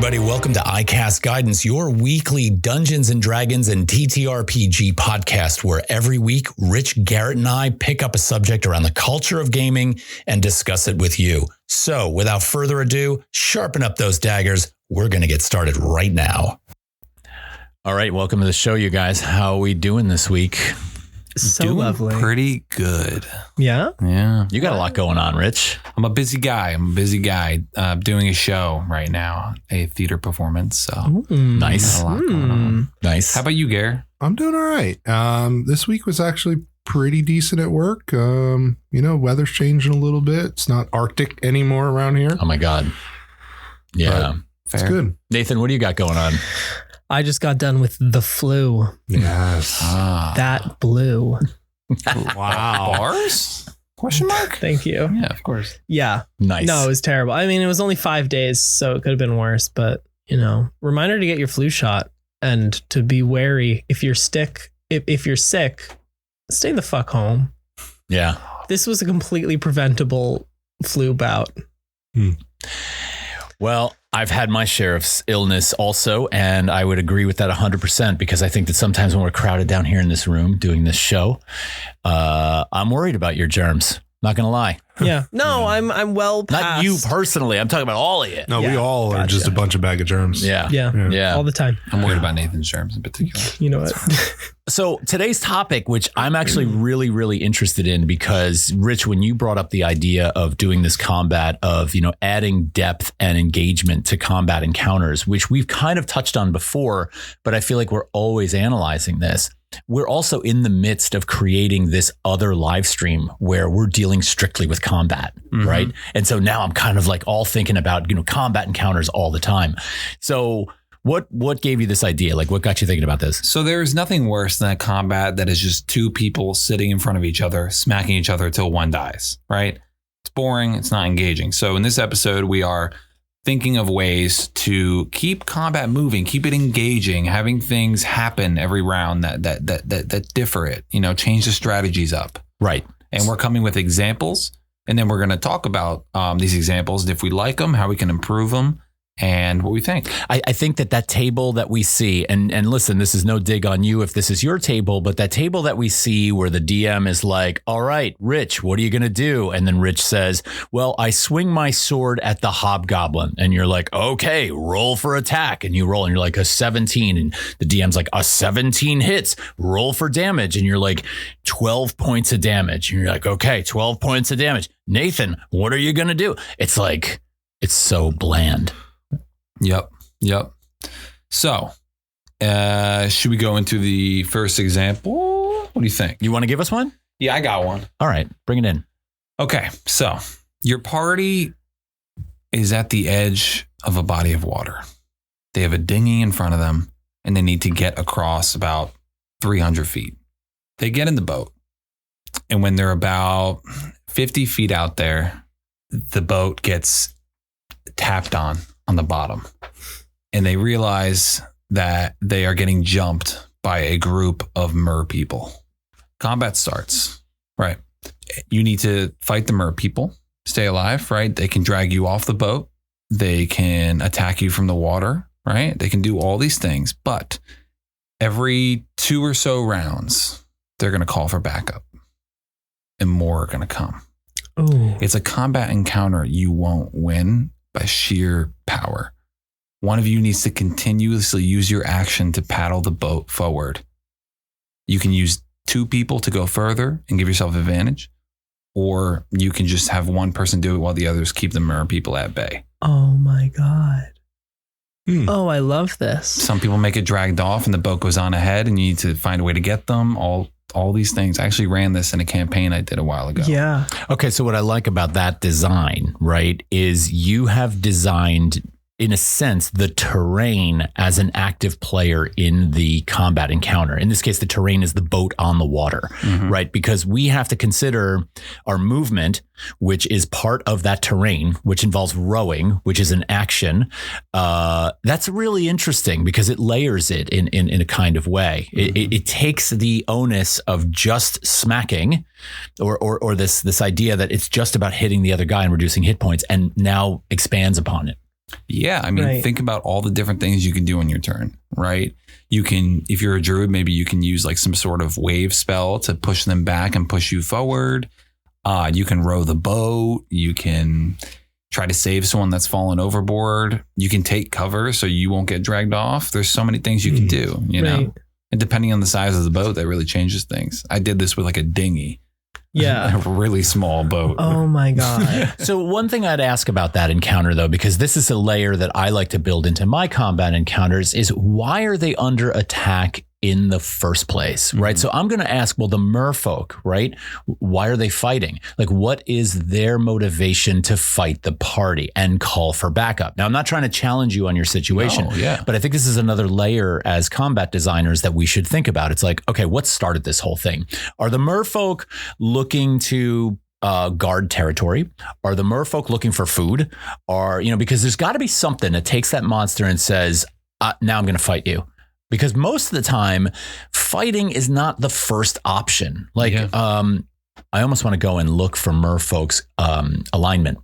everybody. Welcome to iCast Guidance, your weekly Dungeons and Dragons and TTRPG podcast, where every week, Rich, Garret, and I pick up a subject around the culture of gaming and discuss it with you. So, without further ado, sharpen up those daggers. We're going to get started right now. All right, welcome to the show, you guys. How are we doing this week? So doing lovely. Pretty good. Yeah? Yeah. You got a lot going on, Rich. I'm a busy guy. Doing a show right now, a theater performance. So Nice. got a lot going on. Nice. How about you, Gare? I'm doing all right. This week was actually pretty decent at work. Weather's changing a little bit. It's not Arctic anymore around here. Oh, my God. Yeah. Fair. It's good. Nathan, what do you got going on? I just got done with the flu. Yes. That blew. Wow. Bars? Question mark? Thank you. Yeah, of course. Yeah. Nice. No, it was terrible. I mean, it was only 5 days, so it could have been worse. But, reminder to get your flu shot and to be wary. If you're sick, if you're sick, stay the fuck home. Yeah. This was a completely preventable flu bout. Well, I've had my share of illness also, and I would agree with that 100% because I think that sometimes when we're crowded down here in this room doing this show, I'm worried about your germs. Not going to lie. Yeah. No, I'm well past. Not you personally. I'm talking about all of you. No, we Yeah, all are just a bunch of bag of germs. Yeah. Yeah. All the time. I'm worried about Nathan's germs in particular. You know what? So today's topic, which I'm actually really, really interested in because, Rich, when you brought up the idea of doing this combat of, adding depth and engagement to combat encounters, which we've kind of touched on before, but I feel like we're always analyzing this. We're also in the midst of creating this other live stream where we're dealing strictly with combat, right? And so now I'm kind of like all thinking about, combat encounters all the time. So what gave you this idea? Like, what got you thinking about this? So there is nothing worse than a combat that is just two people sitting in front of each other, smacking each other till one dies, right? It's boring. It's not engaging. So in this episode, we are thinking of ways to keep combat moving, keep it engaging, having things happen every round that differ it, change the strategies up. Right. And we're coming with examples, and then we're going to talk about these examples and if we like them, how we can improve them, and what we think. I think that table that we see, and listen, this is no dig on you if this is your table, but that table that we see where the DM is like, all right, Rich, what are you going to do? And then Rich says, well, I swing my sword at the hobgoblin. And you're like, okay, roll for attack. And you roll and you're like a 17. And the DM's like, a 17 hits, roll for damage. And you're like 12 points of damage. And you're like, okay, 12 points of damage. Nathan, what are you going to do? It's like, it's so bland. Yep. So, should we go into the first example? What do you think? You want to give us one? Yeah, I got one. All right, bring it in. Okay, so your party is at the edge of a body of water. They have a dinghy in front of them, and they need to get across about 300 feet. They get in the boat, and when they're about 50 feet out there, the boat gets tapped on the bottom, and they realize that they are getting jumped by a group of mer people. Combat starts, right? You need to fight the mer people, stay alive, right? They can drag you off the boat. They can attack you from the water, right? They can do all these things, but every 2 or so rounds, they're going to call for backup, and more are going to come. Oh, It's a combat encounter you won't win by sheer power. One of you needs to continuously use your action to paddle the boat forward. You can use 2 people to go further and give yourself advantage, or you can just have one person do it while the others keep the mer people at bay. oh my God. Oh, I love this. Some people make it dragged off and the boat goes on ahead and you need to find a way to get them. All these things. I actually ran this in a campaign I did a while ago. Yeah. Okay, so what I like about that design, right, is you have designed, in a sense, the terrain as an active player in the combat encounter. In this case, the terrain is the boat on the water, right? Because we have to consider our movement, which is part of that terrain, which involves rowing, which is an action. That's really interesting because it layers it in a kind of way. It takes the onus of just smacking or this idea that it's just about hitting the other guy and reducing hit points, and now expands upon it. Yeah, I mean, think about all the different things you can do on your turn, right? You can, if you're a druid, maybe you can use like some sort of wave spell to push them back and push you forward. You can row the boat. You can try to save someone that's fallen overboard. You can take cover so you won't get dragged off. There's so many things you can do, you know? And depending on the size of the boat, that really changes things. I did this with like a dinghy. Yeah. A really small boat. Oh my God. So one thing I'd ask about that encounter, though, because this is a layer that I like to build into my combat encounters, is why are they under attack in the first place, right? So I'm going to ask, well, the merfolk, right? Why are they fighting? Like, what is their motivation to fight the party and call for backup? Now, I'm not trying to challenge you on your situation, but I think this is another layer as combat designers that we should think about. It's like, okay, what started this whole thing? Are the merfolk looking to guard territory? Are the merfolk looking for food? Or, you know, because there's got to be something that takes that monster and says, now I'm going to fight you. Because most of the time, fighting is not the first option. Like, I almost want to go and look for merfolk's alignment,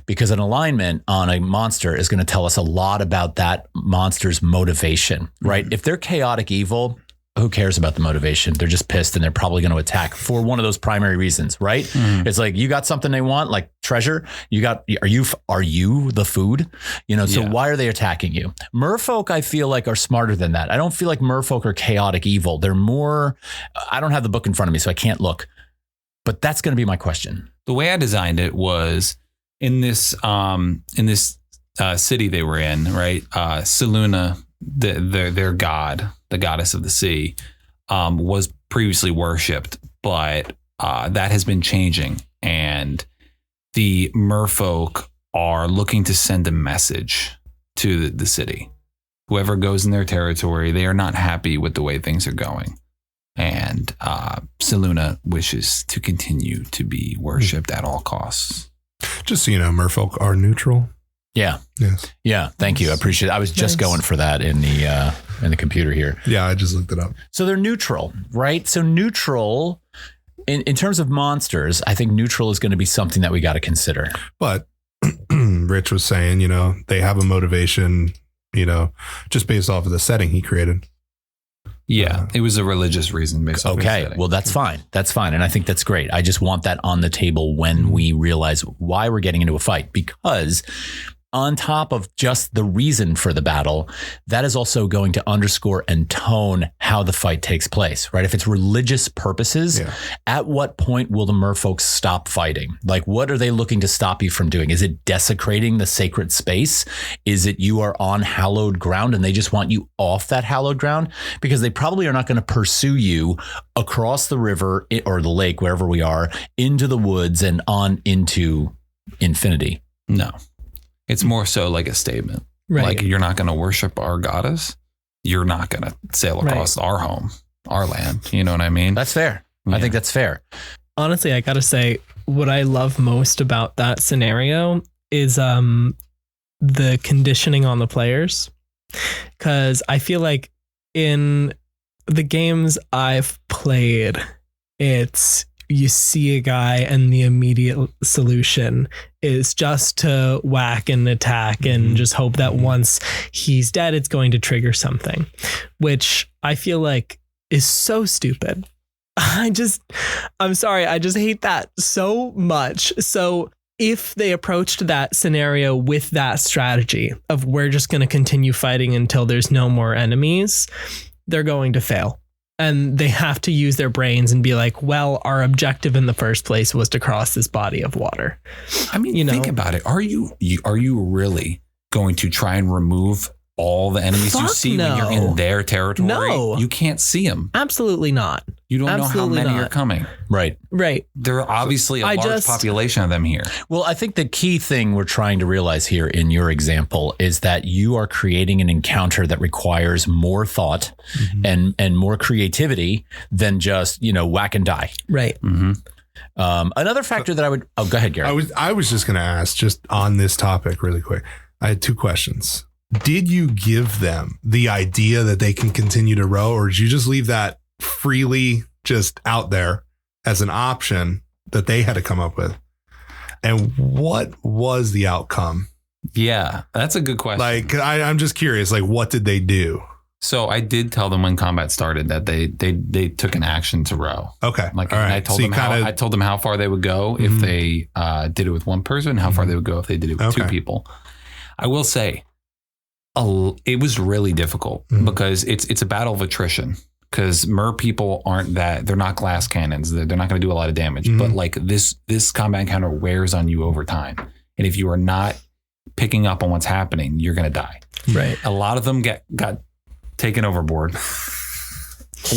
because an alignment on a monster is going to tell us a lot about that monster's motivation, right? If they're chaotic evil, who cares about the motivation? They're just pissed and they're probably going to attack for one of those primary reasons, right? It's like, you got something they want, like treasure. Are you the food? You know, so why are they attacking you? Merfolk, I feel like, are smarter than that. I don't feel like merfolk are chaotic evil. They're more, I don't have the book in front of me, so I can't look, but that's going to be my question. The way I designed it was in this city they were in, right? Seluna, their god, the goddess of the sea, was previously worshipped, but that has been changing, and the merfolk are looking to send a message to the city. Whoever goes in their territory, they are not happy with the way things are going, and Seluna wishes to continue to be worshipped at all costs. Just so you know, merfolk are neutral. Yeah. Yes. Yeah. Thank you. I appreciate it. I was just going for that in the computer here. Yeah. I just looked it up. So they're neutral, right? So neutral in terms of monsters, I think neutral is going to be something that we got to consider. But Rich was saying, you know, they have a motivation, you know, just based off of the setting he created. Yeah, it was a religious reason. Basically. Okay, well, that's fine. That's fine. And I think that's great. I just want that on the table when we realize why we're getting into a fight, because on top of just the reason for the battle, that is also going to underscore and tone how the fight takes place, right? If it's religious purposes, at what point will the merfolk stop fighting? Like, what are they looking to stop you from doing? Is it desecrating the sacred space? Is it you are on hallowed ground and they just want you off that hallowed ground? Because they probably are not going to pursue you across the river or the lake, wherever we are, into the woods and on into infinity. No. It's more so like a statement. Right. Like, you're not going to worship our goddess. You're not going to sail across our home, our land. You know what I mean? That's fair. Yeah. I think that's fair. Honestly, I got to say, what I love most about that scenario is the conditioning on the players. Because I feel like in the games I've played, it's you see a guy and the immediate solution is just to whack and attack and just hope that once he's dead, it's going to trigger something, which I feel like is so stupid. I'm sorry. I just hate that so much. So if they approached that scenario with that strategy of we're just going to continue fighting until there's no more enemies, they're going to fail. And they have to use their brains and be like, well, our objective in the first place was to cross this body of water. I mean, think about it. Are you really going to try and remove all the enemies you see when you're in their territory? No. You can't see them. Absolutely not. You don't know how many are coming. Right. There are obviously a large population of them here. Well, I think the key thing we're trying to realize here in your example is that you are creating an encounter that requires more thought and more creativity than just, whack and die. Right. Mm-hmm. Another factor that I would... Oh, go ahead, Garret. I was just going to ask, just on this topic really quick. I had two questions. Did you give them the idea that they can continue to row, or did you just leave that freely just out there as an option that they had to come up with? And what was the outcome Yeah, that's a good question. Like, I'm just curious, like, what did they do? So I did tell them when combat started that they took an action to row. Okay. Like, all right. I told them how far they would go if they did it with one person, how far they would go if they did it with two people. I will say, it was really difficult because it's a battle of attrition. Because mer people they're not glass cannons. They're not going to do a lot of damage. But like this combat encounter wears on you over time. And if you are not picking up on what's happening, you're going to die. Right. A lot of them got taken overboard.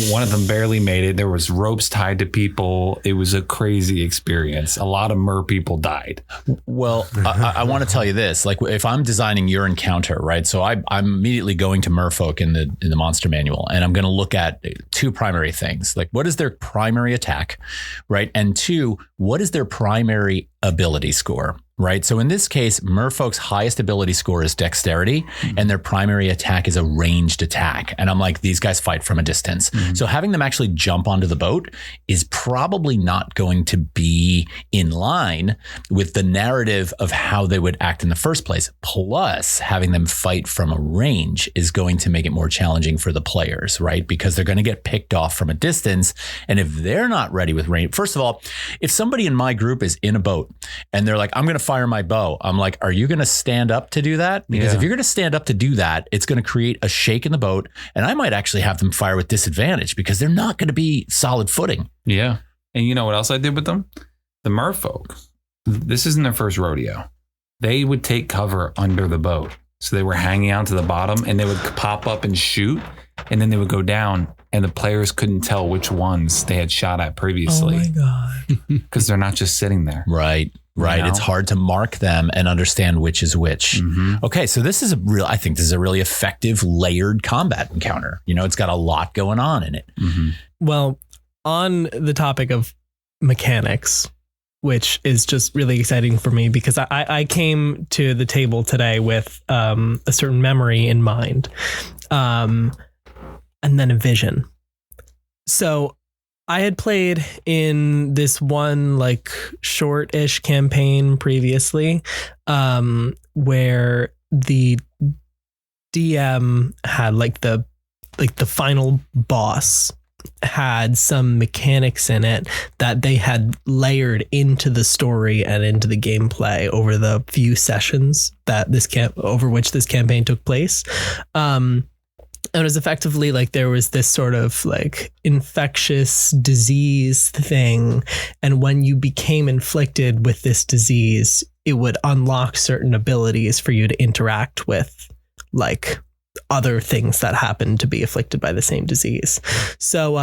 One of them barely made it. There was ropes tied to people. It was a crazy experience. A lot of mer people died. Well, I want to tell you this, like if I'm designing your encounter, right? So I'm immediately going to merfolk in the monster manual, and I'm going to look at two primary things. Like, what is their primary attack, right? And two, what is their primary ability score? Right. So in this case, merfolk's highest ability score is dexterity, and their primary attack is a ranged attack. And I'm like, these guys fight from a distance. So having them actually jump onto the boat is probably not going to be in line with the narrative of how they would act in the first place. Plus, having them fight from a range is going to make it more challenging for the players, right? Because they're going to get picked off from a distance. And if they're not ready with range, first of all, if somebody in my group is in a boat and they're like, I'm going to fire my bow, I'm like, are you going to stand up to do that? Because if you're going to stand up to do that, it's going to create a shake in the boat. And I might actually have them fire with disadvantage because they're not going to be solid footing. Yeah. And you know what else I did with them? The merfolk, this isn't their first rodeo. They would take cover under the boat. So they were hanging out to the bottom and they would pop up and shoot. And then they would go down and the players couldn't tell which ones they had shot at previously. Oh my God. Because they're not just sitting there. Right. Right. You know? It's hard to mark them and understand which is which. Okay. So I think this is a really effective layered combat encounter. You know, it's got a lot going on in it. Well, on the topic of mechanics, which is just really exciting for me because I came to the table today with a certain memory in mind, and then a vision. So I had played in this one like short-ish campaign previously, where the DM had like the final boss had some mechanics in it that they had layered into the story and into the gameplay over the few sessions that over which this campaign took place. And it was effectively like there was this sort of like infectious disease thing. And when you became inflicted with this disease, it would unlock certain abilities for you to interact with like other things that happen to be afflicted by the same disease. So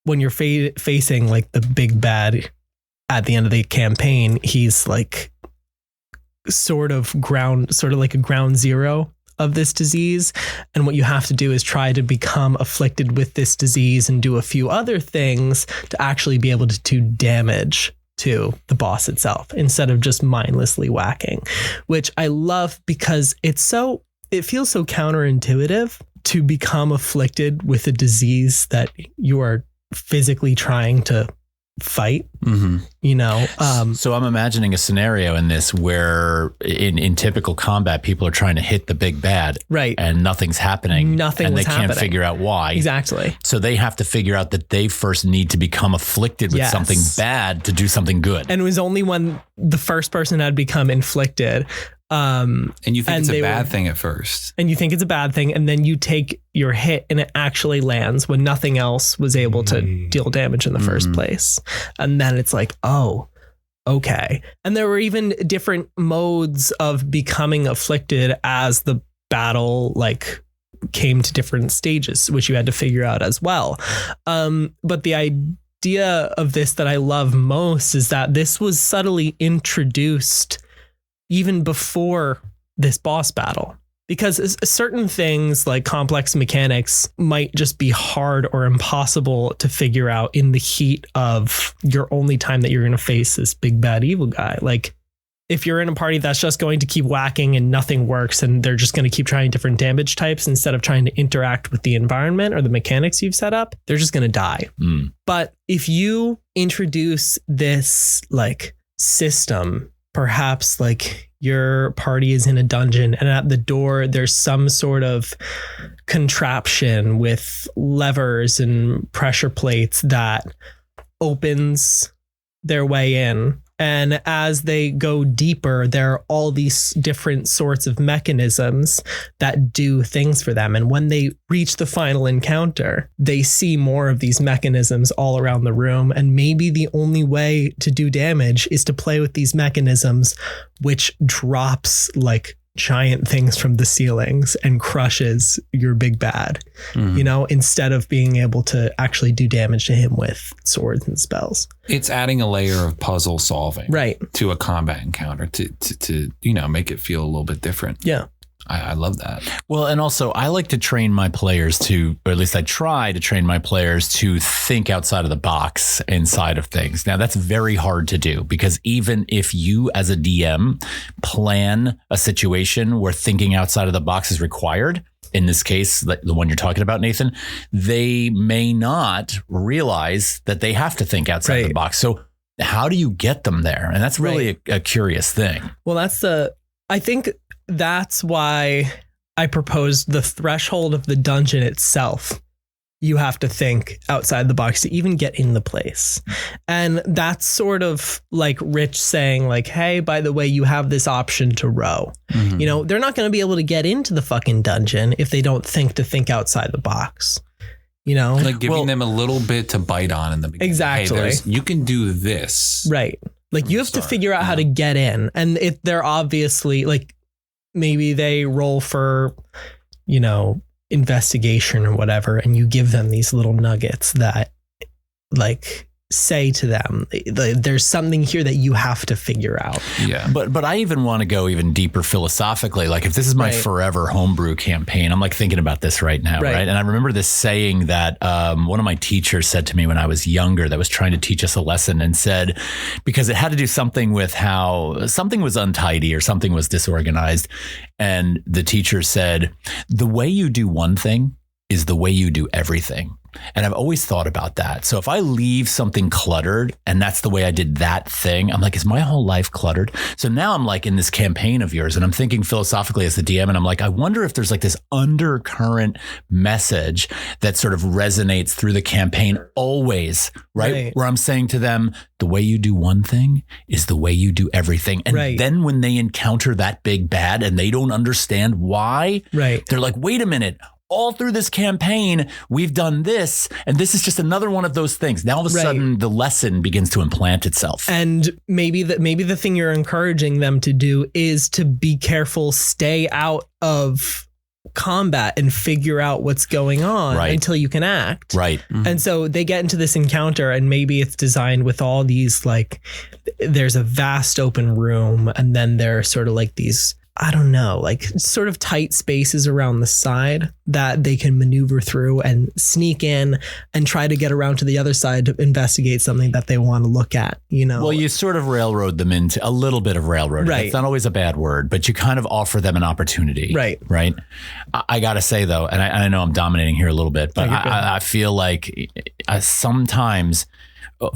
when you're facing like the big bad at the end of the campaign, he's like sort of like a ground zero of this disease. And what you have to do is try to become afflicted with this disease and do a few other things to actually be able to do damage to the boss itself instead of just mindlessly whacking, which I love because it feels so counterintuitive to become afflicted with a disease that you are physically trying to fight, you know? So I'm imagining a scenario in this where in typical combat, people are trying to hit the big bad, right? And nothing's happening. And they can't figure out why. Exactly. So they have to figure out that they first need to become afflicted with something bad to do something good. And it was only when the first person had become inflicted. And you think it's a bad thing at first. And you think it's a bad thing. And then you take your hit and it actually lands when nothing else was able to deal damage in the first place. And then it's like, oh, okay. And there were even different modes of becoming afflicted as the battle like came to different stages, which you had to figure out as well. But the idea of this that I love most is that this was subtly introduced even before this boss battle, because certain things like complex mechanics might just be hard or impossible to figure out in the heat of your only time that you're going to face this big bad evil guy. Like if you're in a party that's just going to keep whacking and nothing works and they're just going to keep trying different damage types instead of trying to interact with the environment or the mechanics you've set up, they're just going to die. But if you introduce this like system, perhaps like your party is in a dungeon, and at the door there's some sort of contraption with levers and pressure plates that opens their way in. And as they go deeper, there are all these different sorts of mechanisms that do things for them. And when they reach the final encounter, they see more of these mechanisms all around the room. And maybe the only way to do damage is to play with these mechanisms, which drops like giant things from the ceilings and crushes your big bad, you know, instead of being able to actually do damage to him with swords and spells. It's adding a layer of puzzle solving to a combat encounter to you know, make it feel a little bit different. Yeah. I love that. Well, and also I like to train my players to, or at least I try to train my players to think outside of the box inside of things. Now that's very hard to do, because even if you as a DM plan a situation where thinking outside of the box is required, in this case, the one you're talking about, Nathan, they may not realize that they have to think outside the box. So how do you get them there? And that's really a curious thing. Well, I think that's why I proposed the threshold of the dungeon itself. You have to think outside the box to even get in the place. And that's sort of like Rich saying like, hey, by the way, you have this option to row. You know, they're not going to be able to get into the fucking dungeon if they don't think outside the box. You know, like giving them a little bit to bite on in the beginning. Exactly. Hey, you can do this. Right. Like you have to figure out how to get in. And they're obviously like, maybe they roll for, you know, investigation or whatever, and you give them these little nuggets that like say to them, there's something here that you have to figure out. Yeah. But I even want to go even deeper philosophically. Like if this is my forever homebrew campaign, I'm like thinking about this right now. Right. And I remember this saying that one of my teachers said to me when I was younger, that was trying to teach us a lesson, and said, because it had to do something with how something was untidy or something was disorganized. And the teacher said, the way you do one thing is the way you do everything. And I've always thought about that. So if I leave something cluttered and that's the way I did that thing, I'm like, is my whole life cluttered? So now I'm like in this campaign of yours and I'm thinking philosophically as the DM, and I'm like, I wonder if there's like this undercurrent message that sort of resonates through the campaign always, right? Where I'm saying to them, the way you do one thing is the way you do everything. And then when they encounter that big bad and they don't understand why, they're like, wait a minute. All through this campaign, we've done this, and this is just another one of those things. Now, all of a sudden, the lesson begins to implant itself. And maybe the thing you're encouraging them to do is to be careful, stay out of combat and figure out what's going on until you can act. And so they get into this encounter, and maybe it's designed with all these, like, there's a vast open room, and then there are sort of like these, I don't know, like sort of tight spaces around the side that they can maneuver through and sneak in and try to get around to the other side to investigate something that they want to look at, you know? Well, you sort of railroad them into a little bit of railroad. It's not always a bad word, but you kind of offer them an opportunity. Right. I got to say, though, and I know I'm dominating here a little bit, but I feel like sometimes,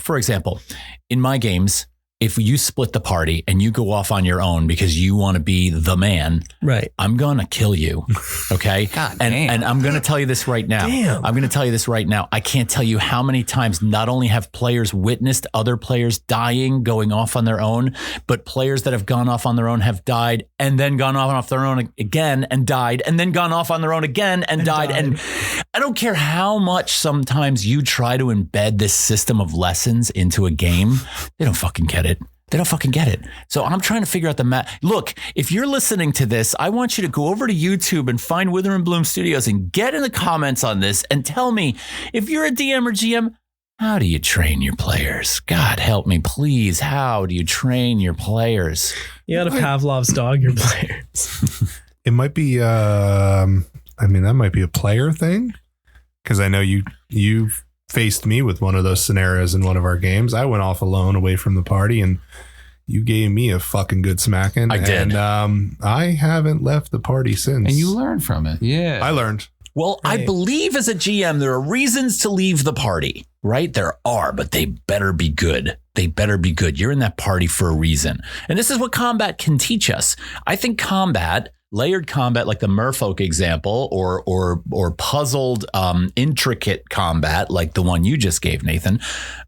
for example, in my games, if you split the party and you go off on your own because you want to be the man, I'm going to kill you. Okay. And I'm going to tell you this right now. I'm going to tell you this right now. I can't tell you how many times not only have players witnessed other players dying, going off on their own, but players that have gone off on their own have died and then gone off their own again and died and then gone off on their own again and died. And I don't care how much sometimes you try to embed this system of lessons into a game. They don't fucking get it. They don't fucking get it. So I'm trying to figure out the map. Look, if you're listening to this, I want you to go over to YouTube and find Wither and Bloom Studios and get in the comments on this and tell me, if you're a DM or GM, how do you train your players? God help me, please. How do you train your players? You got to Pavlov's dog your players. It might be, I mean, that might be a player thing. Because I know you faced me with one of those scenarios in one of our games. I went off alone away from the party and you gave me a fucking good smacking. I did. And I haven't left the party since. And you learned from it. Yeah. I learned. Well, I believe as a GM, there are reasons to leave the party, right? There are, but they better be good. they better be good. You're in that party for a reason. And this is what combat can teach us. I think combat, layered combat, like the merfolk example, or puzzled, intricate combat, like the one you just gave, Nathan,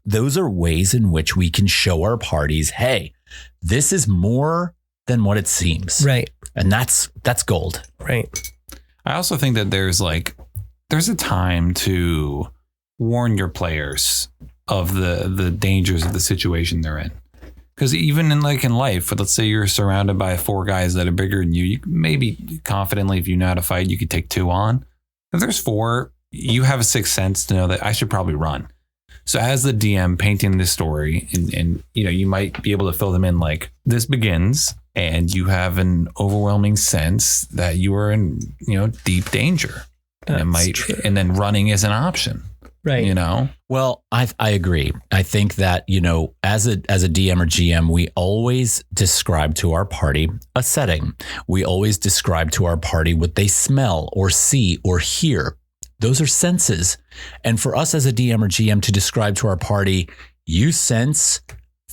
those are ways in which we can show our parties, hey, this is more than what it seems. Right. And that's gold. Right. I also think that there's a time to warn your players of the dangers of the situation they're in. Because even in life, let's say you're surrounded by 4 guys that are bigger than you maybe confidently, if you know how to fight, you could take 2 on. If there's 4, you have a sixth sense to know that I should probably run. So as the DM painting this story, and you might be able to fill them in like this begins, and you have an overwhelming sense that you are in deep danger, and then running is an option. Right. Well, I agree. I think that, as a DM or GM, we always describe to our party a setting. We always describe to our party what they smell or see or hear. Those are senses. And for us as a DM or GM to describe to our party, you sense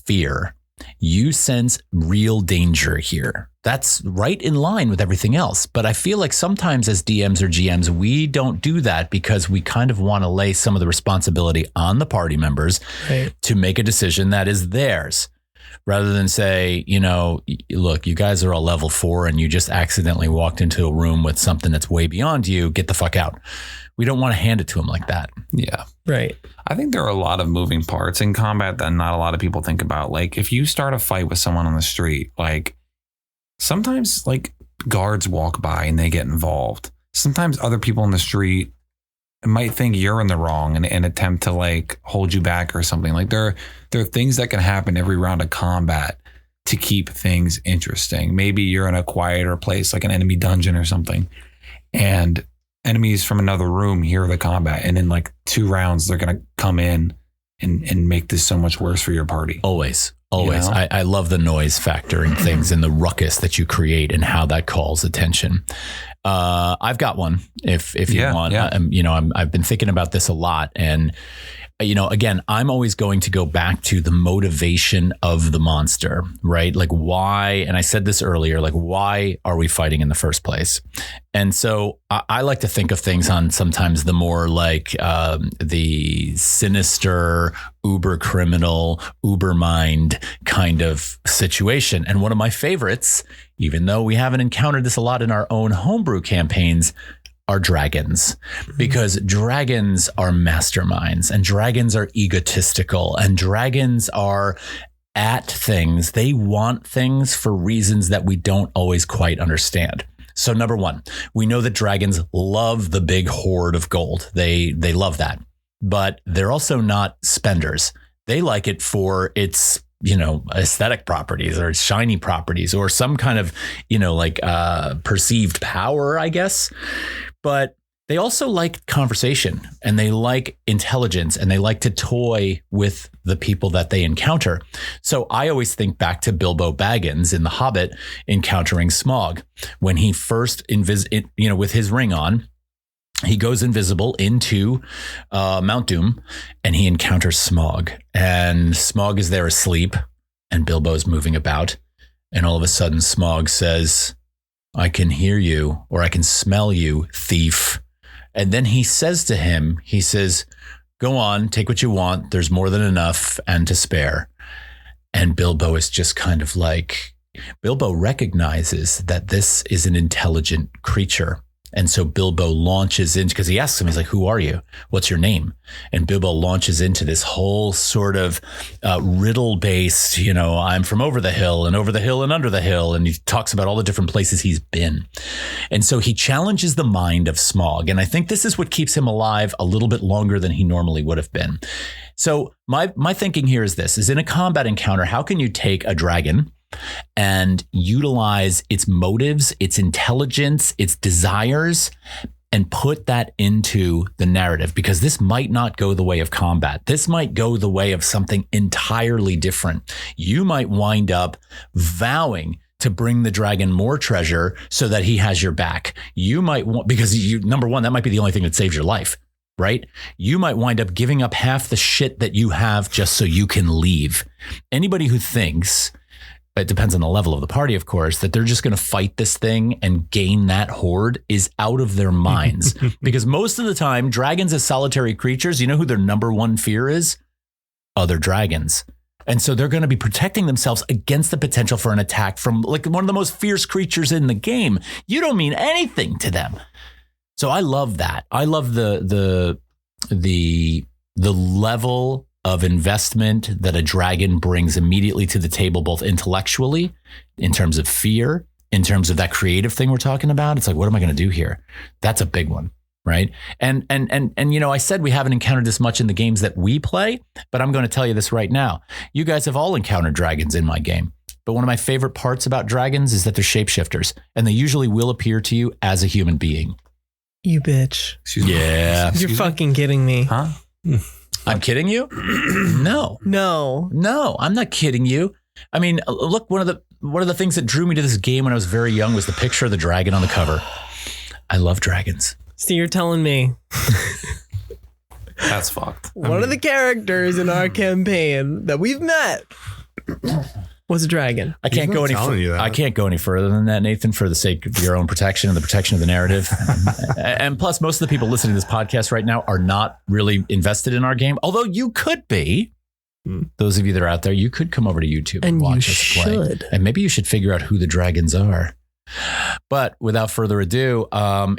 fear. You sense real danger here. That's right in line with everything else. But I feel like sometimes as DMs or GMs, we don't do that because we kind of want to lay some of the responsibility on the party members to make a decision that is theirs. Rather than say, look, you guys are a level 4 and you just accidentally walked into a room with something that's way beyond you. Get the fuck out. We don't want to hand it to them like that. Yeah. Right. I think there are a lot of moving parts in combat that not a lot of people think about. Like if you start a fight with someone on the street, sometimes guards walk by and they get involved. Sometimes other people in the street might think you're in the wrong and attempt to hold you back or something. There are things that can happen every round of combat to keep things interesting. Maybe you're in a quieter place, like an enemy dungeon or something, and enemies from another room hear the combat, and in 2 rounds they're going to come in and make this so much worse for your party. Always. I love the noise factor in things and the ruckus that you create and how that calls attention. I've got one if you want. Yeah. I've been thinking about this a lot, and again, I'm always going to go back to the motivation of the monster, right? Why, and I said this earlier, why are we fighting in the first place? And so I like to think of things on sometimes the more the sinister, uber criminal, uber mind kind of situation. And one of my favorites, even though we haven't encountered this a lot in our own homebrew campaigns, are dragons, because dragons are masterminds and dragons are egotistical and dragons are at things. They want things for reasons that we don't always quite understand. So number 1, we know that dragons love the big hoard of gold. They love that, but they're also not spenders. They like it for its aesthetic properties or shiny properties or some kind of, perceived power, I guess. But they also like conversation and they like intelligence and they like to toy with the people that they encounter. So I always think back to Bilbo Baggins in The Hobbit encountering Smaug when he first with his ring on. He goes invisible into Mount Doom and he encounters Smaug, and Smaug is there asleep and Bilbo's moving about. And all of a sudden Smaug says, I can hear you, or I can smell you, thief. And then he says to him, go on, take what you want. There's more than enough and to spare. And Bilbo is just kind of Bilbo recognizes that this is an intelligent creature. And so Bilbo launches into, because he asks him, he's like, who are you? What's your name? And Bilbo launches into this whole sort of riddle based, I'm from over the hill and under the hill. And he talks about all the different places he's been. And so he challenges the mind of Smaug. And I think this is what keeps him alive a little bit longer than he normally would have been. So my thinking here is this, is in a combat encounter, how can you take a dragon and utilize its motives, its intelligence, its desires, and put that into the narrative? Because this might not go the way of combat. This might go the way of something entirely different. You might wind up vowing to bring the dragon more treasure so that he has your back. You might want, because number 1, that might be the only thing that saves your life. right? You might wind up giving up half the shit that you have just so you can leave. Anybody who thinks, it depends on the level of the party, of course, that they're just going to fight this thing and gain that horde is out of their minds. Because most of the time, dragons as solitary creatures, you know who their number one fear is? Other dragons. And so they're going to be protecting themselves against the potential for an attack from like one of the most fierce creatures in the game. You don't mean anything to them. So I love that. I love the level of investment that a dragon brings immediately to the table, both intellectually, in terms of fear, in terms of that creative thing we're talking about. It's like, what am I going to do here? That's a big one, right? And you know, I said we haven't encountered this much in the games that we play, but I'm going to tell you this right now. You guys have all encountered dragons in my game. But one of my favorite parts about dragons is that they're shapeshifters, and they usually will appear to you as a human being. You bitch. Yeah. You're fucking kidding me. Huh? I'm kidding you? No, I'm not kidding you. I mean, look, one of the things that drew me to this game when I was very young was the picture of the dragon on the cover. I love dragons. So you're telling me That's fucked. one of the characters in our campaign that we've met was a dragon. I can't go any I can't go any further than that, Nathan, for the sake of your own protection and the protection of the narrative. And plus, most of the people listening to this podcast right now are not really invested in our game, although you could be. Those of you that are out there, you could come over to YouTube and watch us play. And maybe you should figure out who the dragons are. But without further ado,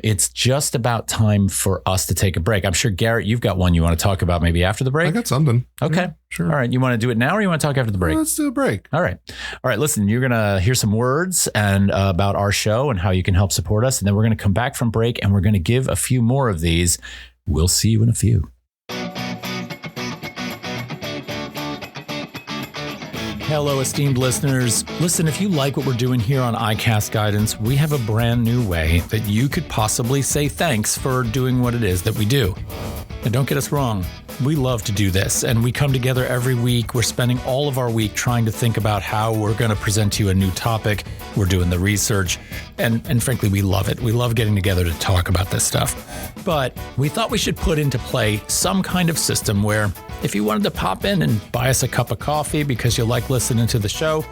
it's just about time for us to take a break. I'm sure, Garret, you've got one you want to talk about maybe after the break? I got something. Okay. Yeah, sure. All right. You want to do it now or you want to talk after the break? Let's do a break. All right. All right. Listen, you're going to hear some words and about our show and how you can help support us. And then we're going to come back from break and we're going to give a few more of these. We'll see you in a few. Hello, esteemed listeners. Listen, if you like what we're doing here on iCast Guidance, we have a brand new way that you could possibly say thanks for doing what it is that we do. And don't get us wrong, we love to do this, and we come together every week. We're spending all of our week trying to think about how we're going to present to you a new topic. We're doing the research, and frankly, we love it. We love getting together to talk about this stuff. But we thought we should put into play some kind of system where if you wanted to pop in and buy us a cup of coffee because you like listening to the show,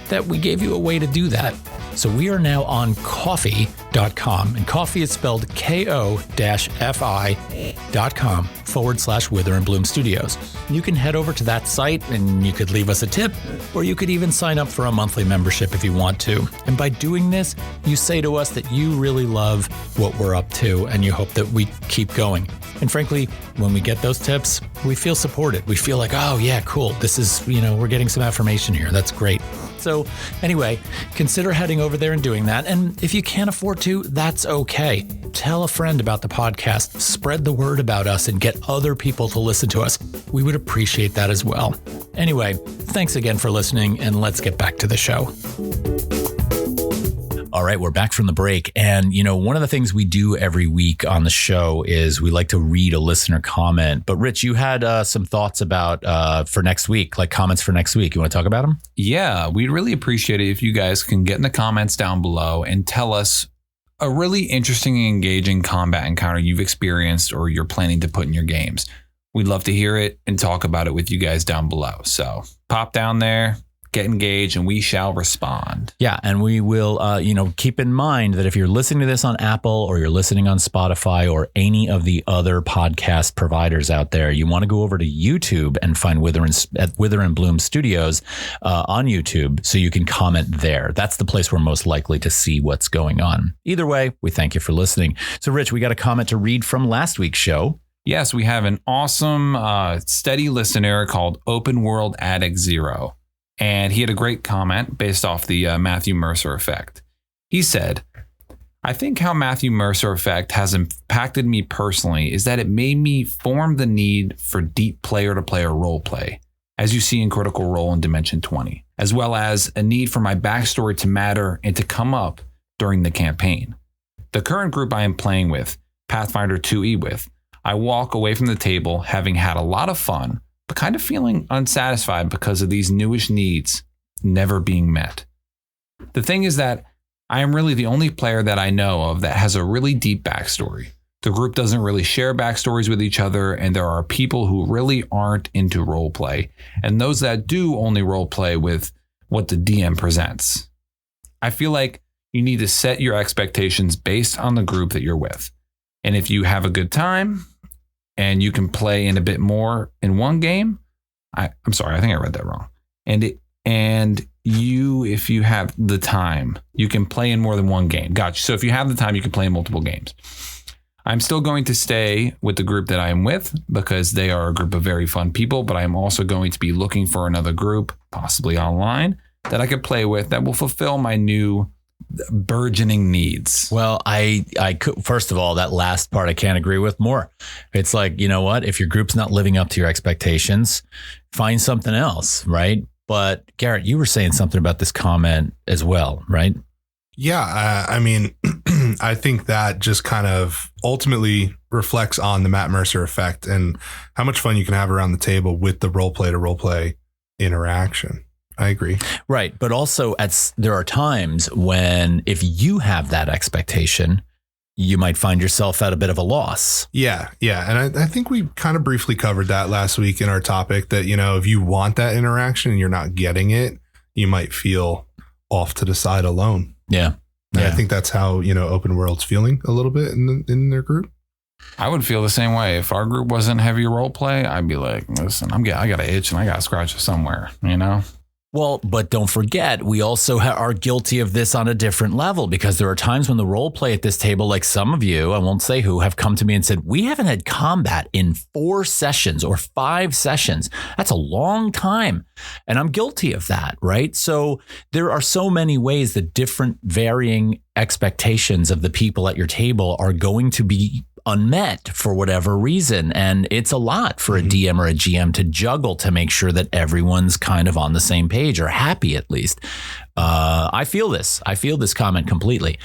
that we gave you a way to do that. So we are now on coffee.com, and coffee is spelled ko-fi.com/Wither and Bloom Studios. You can head over to that site and you could leave us a tip, or you could even sign up for a monthly membership if you want to. And by doing this, you say to us that you really love what we're up to and you hope that we keep going. And frankly, when we get those tips, we feel supported. We feel like, oh yeah, cool. This is, we're getting some affirmation here. That's great. So anyway, consider heading over there and doing that. And if you can't afford to, that's okay. Tell a friend about the podcast, spread the word about us, and get other people to listen to us. We would appreciate that as well. Anyway, thanks again for listening, and let's get back to the show. All right, we're back from the break. And, one of the things we do every week on the show is we like to read a listener comment. But Rich, you had some thoughts about for next week, like comments for next week. You want to talk about them? Yeah, we'd really appreciate it if you guys can get in the comments down below and tell us a really interesting and engaging combat encounter you've experienced or you're planning to put in your games. We'd love to hear it and talk about it with you guys down below. So pop down there, get engaged, and we shall respond. Yeah, and we will, keep in mind that if you're listening to this on Apple or you're listening on Spotify or any of the other podcast providers out there, you want to go over to YouTube and find Wither and Bloom Studios on YouTube so you can comment there. That's the place we're most likely to see what's going on. Either way, we thank you for listening. So, Rich, we got a comment to read from last week's show. Yes, we have an awesome, steady listener called Open World Addict Zero. And he had a great comment based off the Matthew Mercer effect. He said, I think how Matthew Mercer effect has impacted me personally is that it made me form the need for deep player-to-player role play, as you see in Critical Role in Dimension 20, as well as a need for my backstory to matter and to come up during the campaign. The current group I am playing with, Pathfinder 2E with, I walk away from the table having had a lot of fun, but kind of feeling unsatisfied because of these newish needs never being met. The thing is that I am really the only player that I know of that has a really deep backstory. The group doesn't really share backstories with each other, and there are people who really aren't into role play, and those that do only role play with what the DM presents. I feel like you need to set your expectations based on the group that you're with. And if you have a good time and you can play in a bit more in one game, I'm sorry, I think I read that wrong. If you have the time, you can play in more than one game. Gotcha. So if you have the time, you can play in multiple games. I'm still going to stay with the group that I am with because they are a group of very fun people, but I'm also going to be looking for another group, possibly online, that I could play with that will fulfill my new burgeoning needs. Well, I could, first of all, that last part I can't agree with more. It's like, you know what? If your group's not living up to your expectations, find something else, right? But Garret, you were saying something about this comment as well, right? Yeah, I mean, I think that just kind of ultimately reflects on the Matt Mercer effect and how much fun you can have around the table with the role play to role play interaction. I agree. Right. But also there are times when if you have that expectation, you might find yourself at a bit of a loss. Yeah. Yeah. And I think we kind of briefly covered that last week in our topic that, you know, if you want that interaction and you're not getting it, you might feel off to the side alone. Yeah. And I think that's how, you know, Open World's feeling a little bit in their group. I would feel the same way. If our group wasn't heavy role play, I'd be like, listen, I got an itch and I got to scratch it somewhere, you know? Well, but don't forget, we also are guilty of this on a different level because there are times when the role play at this table, like some of you, I won't say who, have come to me and said, we haven't had combat in 4 sessions or 5 sessions. That's a long time. And I'm guilty of that, right? So there are so many ways that different varying expectations of the people at your table are going to be unmet for whatever reason. And it's a lot for a DM or a GM to juggle to make sure that everyone's kind of on the same page or happy at least. I feel this comment completely.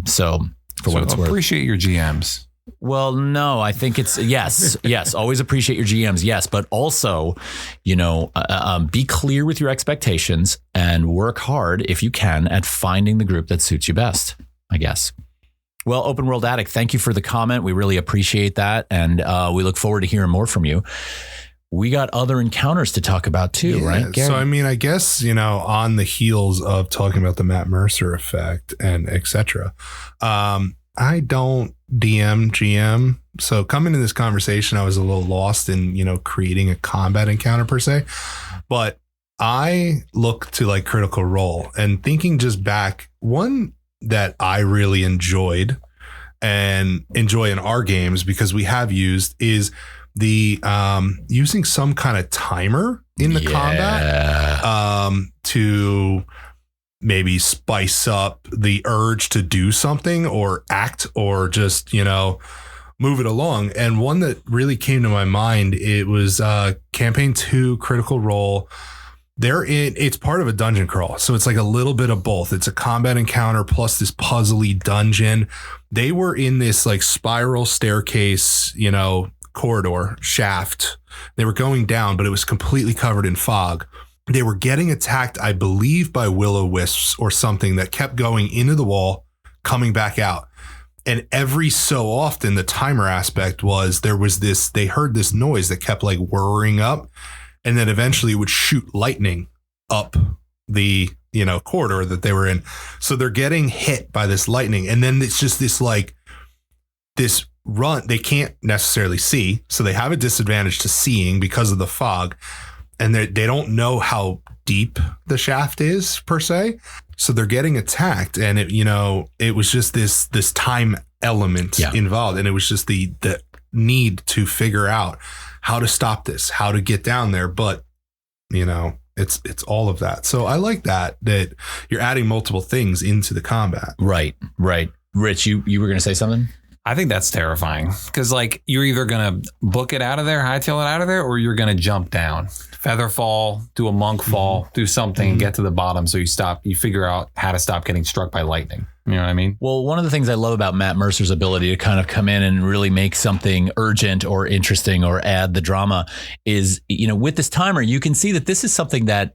So what it's worth. Appreciate your GMs. Well, no, I think it's yes. Always appreciate your GMs. Yes. But also, you know, be clear with your expectations and work hard if you can at finding the group that suits you best, I guess. Well, Open World Addict, thank you for the comment. We really appreciate that. And we look forward to hearing more from you. We got other encounters to talk about too, right, Garret? So, I mean, I guess, you know, on the heels of talking about the Matt Mercer effect and etc. I don't DM GM. So coming to this conversation, I was a little lost in, you know, creating a combat encounter per se. But I look to like Critical Role and thinking just back, one that I really enjoyed and enjoy in our games because we have used is the using some kind of timer in the combat to maybe spice up the urge to do something or act or just, you know, move it along. And one that really came to my mind, it was campaign 2 Critical Role. It's part of a dungeon crawl. So it's like a little bit of both. It's a combat encounter plus this puzzly dungeon. They were in this like spiral staircase, you know, corridor shaft. They were going down, but it was completely covered in fog. They were getting attacked, I believe, by will-o-wisps or something that kept going into the wall, coming back out. And every so often, the timer aspect was they heard this noise that kept like whirring up. And then eventually it would shoot lightning up the, you know, corridor that they were in. So they're getting hit by this lightning. And then it's just this run they can't necessarily see. So they have a disadvantage to seeing because of the fog. And they don't know how deep the shaft is per se. So they're getting attacked. And it was just this time element involved. And it was just the need to figure out how to stop this, how to get down there. But, you know, it's all of that. So I like that you're adding multiple things into the combat. Right. Rich, you were going to say something? I think that's terrifying because like you're either going to book it out of there, hightail it out of there, or you're going to jump down, feather fall, do a monk fall, do something, get to the bottom. So you figure out how to stop getting struck by lightning. You know what I mean? Well, one of the things I love about Matt Mercer's ability to kind of come in and really make something urgent or interesting or add the drama is, you know, with this timer, you can see that this is something that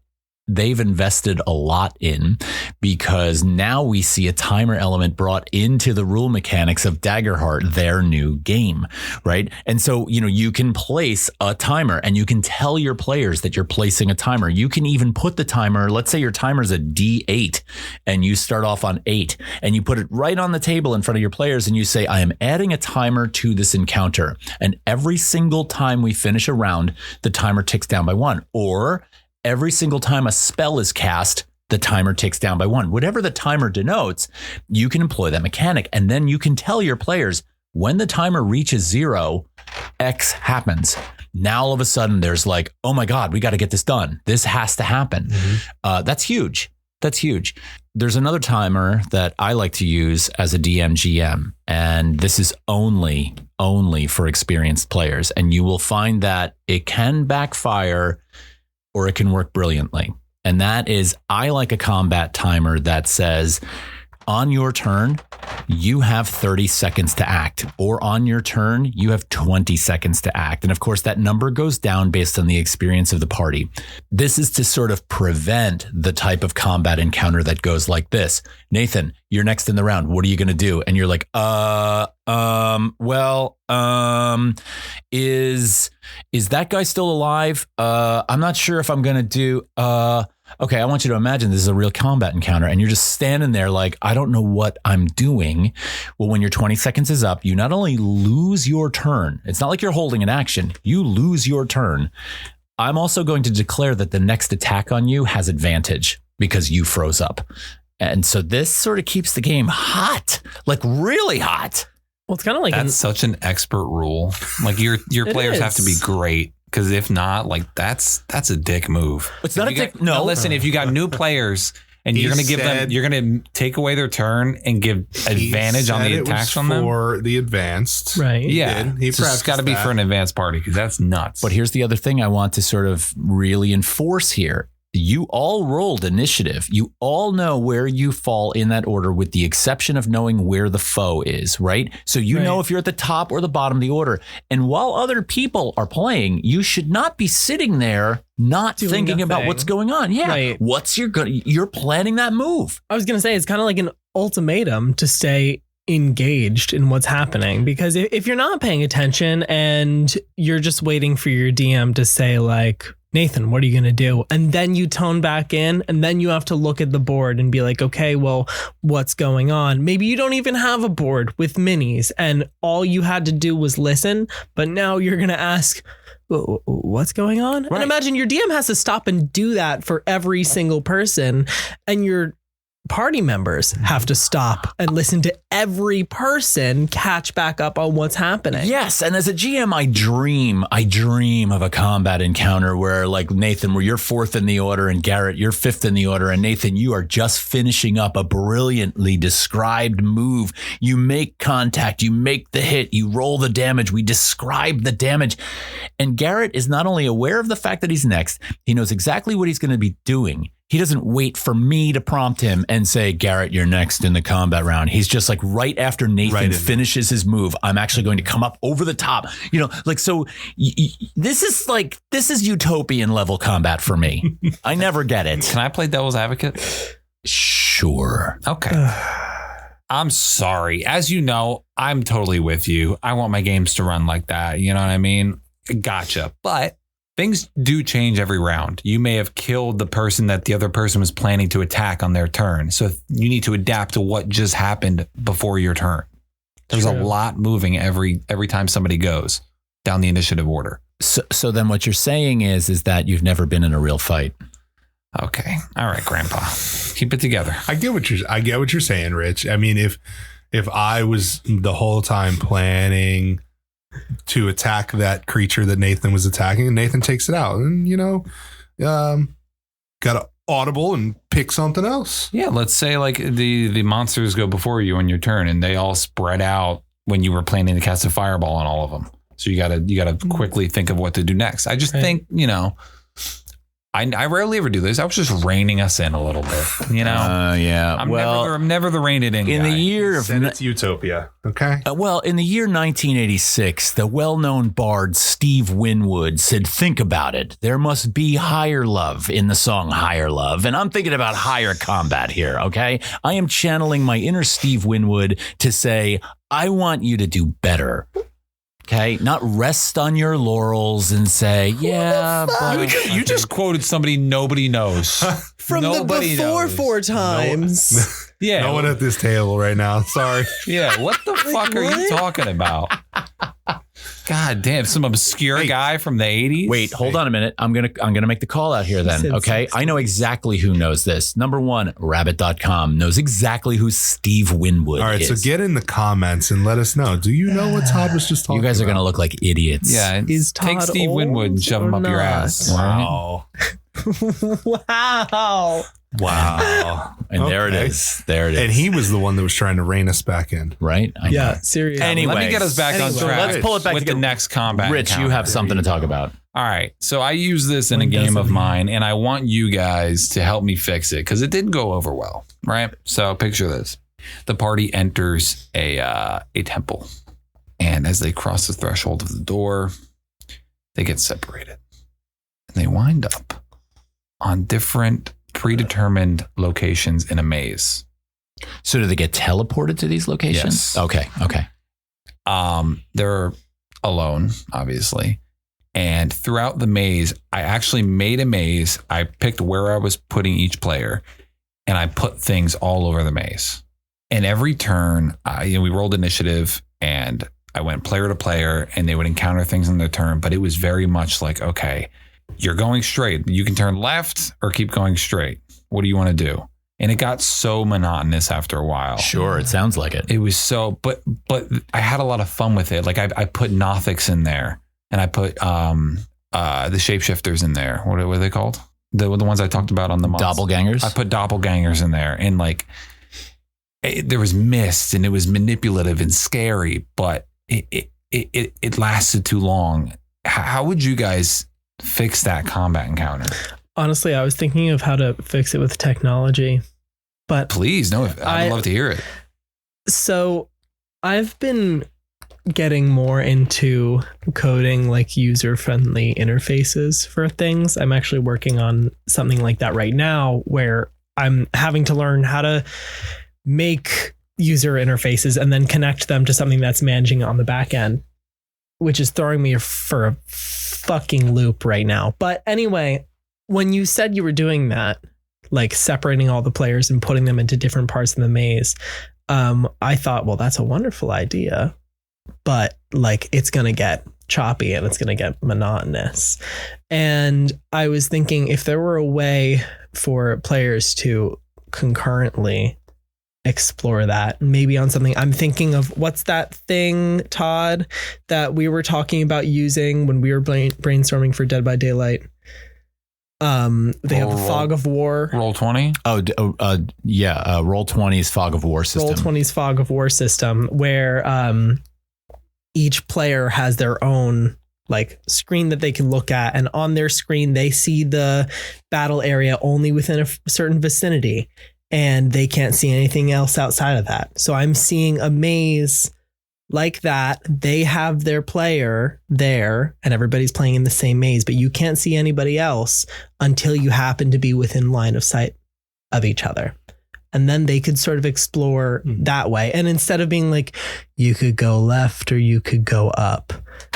they've invested a lot in, because now we see a timer element brought into the rule mechanics of Daggerheart, their new game, right? And so, you can place a timer and you can tell your players that you're placing a timer. You can even put the timer, let's say your timer's a D8 and you start off on 8 and you put it right on the table in front of your players and you say, I am adding a timer to this encounter. And every single time we finish a round, the timer ticks down by 1. Or every single time a spell is cast, the timer ticks down by 1. Whatever the timer denotes, you can employ that mechanic. And then you can tell your players, when the timer reaches 0, X happens. Now all of a sudden there's like, oh my God, we got to get this done. This has to happen. That's huge. That's huge. There's another timer that I like to use as a DM GM, and this is only for experienced players. And you will find that it can backfire or it can work brilliantly. And that is, I like a combat timer that says, on your turn, you have 30 seconds to act, or on your turn, you have 20 seconds to act. And of course, that number goes down based on the experience of the party. This is to sort of prevent the type of combat encounter that goes like this. Nathan, you're next in the round. What are you going to do? And you're like, is that guy still alive? I'm not sure if I'm going to do, okay, I want you to imagine this is a real combat encounter and you're just standing there like, I don't know what I'm doing. Well, when your 20 seconds is up, you not only lose your turn, it's not like you're holding an action, you lose your turn. I'm also going to declare that the next attack on you has advantage because you froze up. And so this sort of keeps the game hot, like really hot. Well, it's kind of like that's such an expert rule. Like your players have to be great. Because if not, like that's a dick move. It's not a dick. No, listen. If you got new players and you're going to give them, you're going to take away their turn and give advantage on the attacks on them for the advanced, right? Yeah, it's got to be for an advanced party because that's nuts. But here's the other thing I want to sort of really enforce here. You all rolled initiative. You all know where you fall in that order with the exception of knowing where the foe is, right? So you know if you're at the top or the bottom of the order. And while other people are playing, you should not be sitting there not doing thinking about what's going on. Yeah. Right. You're planning that move. I was going to say, it's kind of like an ultimatum to stay engaged in what's happening, because if you're not paying attention and you're just waiting for your DM to say like, Nathan, what are you going to do? And then you tone back in and then you have to look at the board and be like, okay, well, what's going on? Maybe you don't even have a board with minis and all you had to do was listen. But now you're going to ask, what's going on? Right. And imagine your DM has to stop and do that for every single person. And your party members have to stop and listen to every person catch back up on what's happening. Yes. And as a GM, I dream of a combat encounter where like Nathan, where you're 4th in the order and Garret, you're 5th in the order. And Nathan, you are just finishing up a brilliantly described move. You make contact, you make the hit, you roll the damage. We describe the damage. And Garret is not only aware of the fact that he's next, he knows exactly what he's going to be doing. He doesn't wait for me to prompt him and say, Garret, you're next in the combat round. He's just like right after Nathan finishes his move, I'm actually going to come up over the top. So this is utopian level combat for me. I never get it. Can I play devil's advocate? Sure. Okay. I'm sorry. As you know, I'm totally with you. I want my games to run like that. You know what I mean? Gotcha. But things do change every round. You may have killed the person that the other person was planning to attack on their turn. So you need to adapt to what just happened before your turn. There's a lot moving every time somebody goes down the initiative order. So then what you're saying is that you've never been in a real fight. Okay. All right, Grandpa. Keep it together. I get what you're saying, Rich. I mean, if I was the whole time planning to attack that creature that Nathan was attacking, and Nathan takes it out, and got to audible and pick something else. Yeah, let's say like the monsters go before you on your turn, and they all spread out when you were planning to cast a fireball on all of them. So you gotta quickly think of what to do next. I just think I rarely ever do this. I was just reining us in a little bit, you know? Yeah. I'm never the rein it in in guy. the year of Send it to Utopia. Okay. in the year 1986, the well-known bard Steve Winwood said, "Think about it. There must be higher love in the song Higher Love." And I'm thinking about higher combat here, okay? I am channeling my inner Steve Winwood to say, I want you to do better. Okay, not rest on your laurels and say, yeah, but You just quoted somebody nobody knows. From Nobody the before knows. 4 times. Yeah. No one at this table right now. Sorry. Yeah. What the fuck are you talking about? God damn, some obscure guy from the 80s. wait, hold on a minute. I'm gonna make the call out here then. said Okay, I know exactly who knows this. Number one, Rabbit.com knows exactly who Steve Winwood All right. is. So get in the comments and let us know. Do you know what Todd was just talking you guys are about? gonna look like idiots. Yeah. Is Take Todd Steve old Winwood and shove him or up your not? ass. Wow. Wow. Wow. And there it Okay. is. There it is. And he was the one that was trying to rein us back in. right? I Yeah, know. seriously. Anyway. Let me get us back on Anyway. track. Let's pull it back with the together. next combat. Rich, you encounter. have something to talk about. All right. So I use this in When a game does of it- mine, and I want you guys to help me fix it because it didn't go over well. Right. So picture this: the party enters a temple, and as they cross the threshold of the door, they get separated, and they wind up on different predetermined locations in a maze. So do they get teleported to these locations? Yes. Okay. They're alone, obviously. And throughout the maze, I actually made a maze. I picked where I was putting each player, and I put things all over the maze. And every turn, we rolled initiative, and I went player to player, and they would encounter things in their turn. But it was very much like, okay, you're going straight. You can turn left or keep going straight. What do you want to do? And it got so monotonous after a while. Sure, it sounds like it. It was so, but I had a lot of fun with it. Like I put Nothics in there, and I put the shapeshifters in there. What are they called? The ones I talked about on the mods. Doppelgangers. I put doppelgangers in there, and like there was mist, and it was manipulative and scary, but it lasted too long. How would you guys fix that combat encounter? Honestly, I was thinking of how to fix it with technology, but Please, no, I'd love to hear it. so I've been getting more into coding like user-friendly interfaces for things. I'm actually working on something like that right now where I'm having to learn how to make user interfaces and then connect them to something that's managing it on the back end, which is throwing me for a fucking loop right now. But anyway, when you said you were doing that, like separating all the players and putting them into different parts of the maze, I thought, well, that's a wonderful idea, but like it's going to get choppy and it's going to get monotonous. And I was thinking if there were a way for players to concurrently explore that, maybe on something. I'm thinking of what's that thing, Todd, that we were talking about using when we were brainstorming for Dead by Daylight. They have the Fog of War. Roll 20. Roll 20's Fog of War system. Roll 20's Fog of War system, where each player has their own like screen that they can look at, and on their screen they see the battle area only within a certain vicinity, and they can't see anything else outside of that. So I'm seeing a maze like that. They have their player there and everybody's playing in the same maze, but you can't see anybody else until you happen to be within line of sight of each other. And then they could sort of explore that way. And instead of being like, you could go left or you could go up,